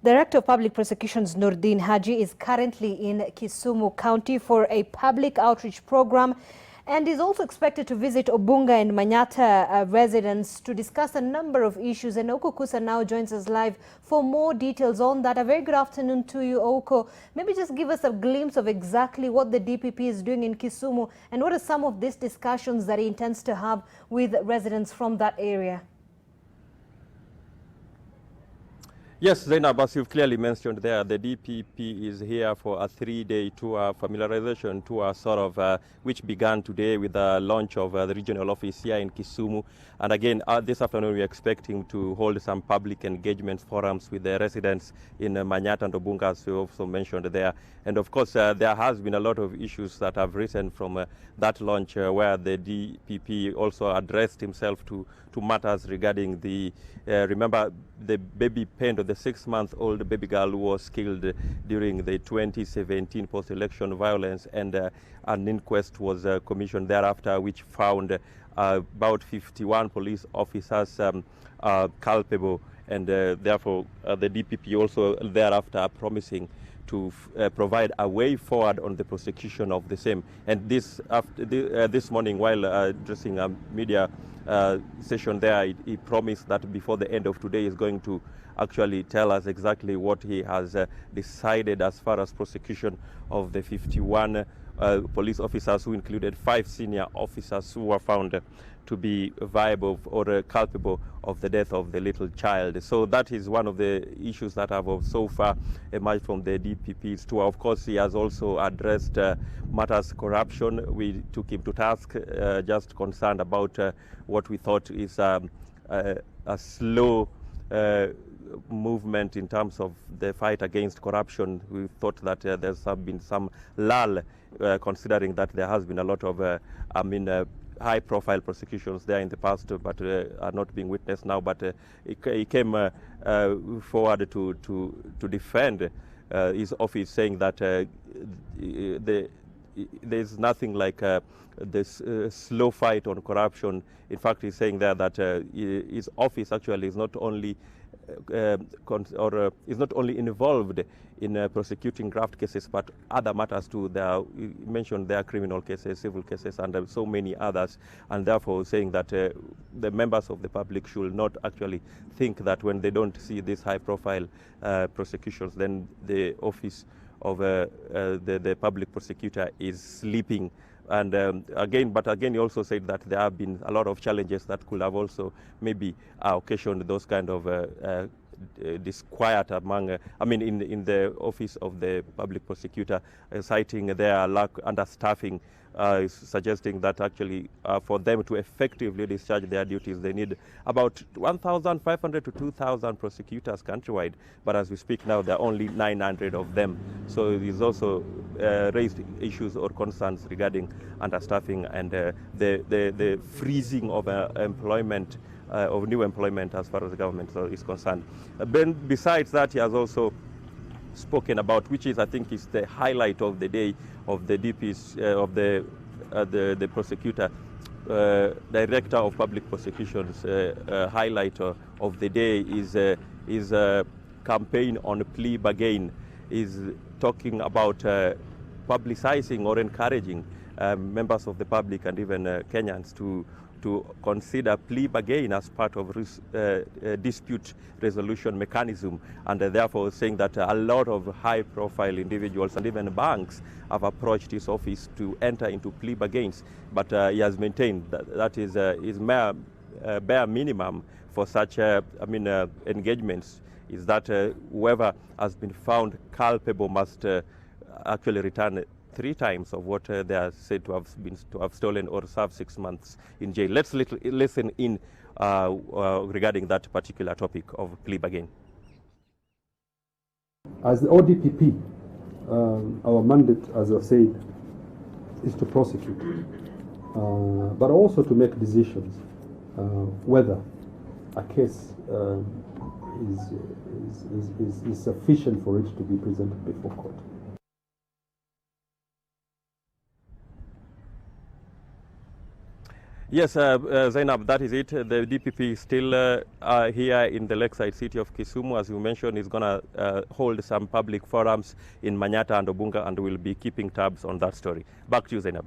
Director of Public Prosecutions Nordin Haji is currently in Kisumu County for a public outreach program and is also expected to visit Obunga and Manyata residents to discuss a number of issues. And Oko Kusa now joins us live for more details on that. A very good afternoon to you, Oko. Maybe just give us a glimpse of exactly what the DPP is doing in Kisumu and what are some of these discussions that he intends to have with residents from that area. Yes, Zainab, as you've clearly mentioned there, the DPP is here for a 3-day tour, familiarization tour, which began today with the launch of the regional office here in Kisumu. And again, this afternoon, we're expecting to hold some public engagement forums with the residents in Manyata and Obunga, as you also mentioned there. And of course, there has been a lot of issues that have risen from that launch, where the DPP also addressed himself to matters regarding the, remember, the baby parent, the 6-month-old baby girl who was killed during the 2017 post-election violence, and an inquest was commissioned thereafter, which found about 51 police officers culpable, and therefore the DPP also thereafter promising to provide a way forward on the prosecution of the same. And this morning, while addressing a media session there, he promised that before the end of today is going to actually tell us exactly what he has decided as far as prosecution of the 51 police officers, who included 5 senior officers who were found to be viable or culpable of the death of the little child. So that is one of the issues that have so far emerged from the DPP's tour. Of course, he has also addressed matters corruption. We took him to task, just concerned about what we thought is a slow movement in terms of the fight against corruption. We thought that there's been some lull, considering that there has been a lot of high-profile prosecutions there in the past, but are not being witnessed now. But he came forward to defend his office, saying that there's nothing like this slow fight on corruption. In fact, he's saying there that his office actually is not only is not only involved in prosecuting graft cases, but other matters too. You mentioned there are criminal cases, civil cases, and so many others. And therefore saying that the members of the public should not actually think that when they don't see these high-profile prosecutions, then the office of the public prosecutor is sleeping. And again, he also said that there have been a lot of challenges that could have also maybe occasioned those kind of disquiet among, in the office of the public prosecutor, citing their lack understaffing, suggesting that actually for them to effectively discharge their duties, they need about 1,500 to 2,000 prosecutors countrywide. But as we speak now, there are only 900 of them. So he's also raised issues or concerns regarding understaffing and the freezing of employment, of new employment as far as the government is concerned. Besides that, he has also spoken about, which is, I think, is the highlight of the day of the DP's, of the prosecutor, director of public prosecutions. Highlight of the day is a campaign on plea bargain. Is talking about publicizing or encouraging members of the public and even Kenyans to consider plea bargain as part of dispute resolution mechanism, and therefore saying that a lot of high-profile individuals and even banks have approached his office to enter into plea bargains. But he has maintained that is bare minimum for such engagements, is that whoever has been found culpable must actually return 3 times of what they are said to have stolen or serve 6 months in jail. Let's listen in regarding that particular topic of plea bargain. As the ODPP, our mandate, as I said, is to prosecute, but also to make decisions whether a case is sufficient for it to be presented before court. Yes, Zainab, that is it. The DPP is still here in the lakeside city of Kisumu. As you mentioned, is going to hold some public forums in Manyata and Obunga, and will be keeping tabs on that story. Back to you, Zainab.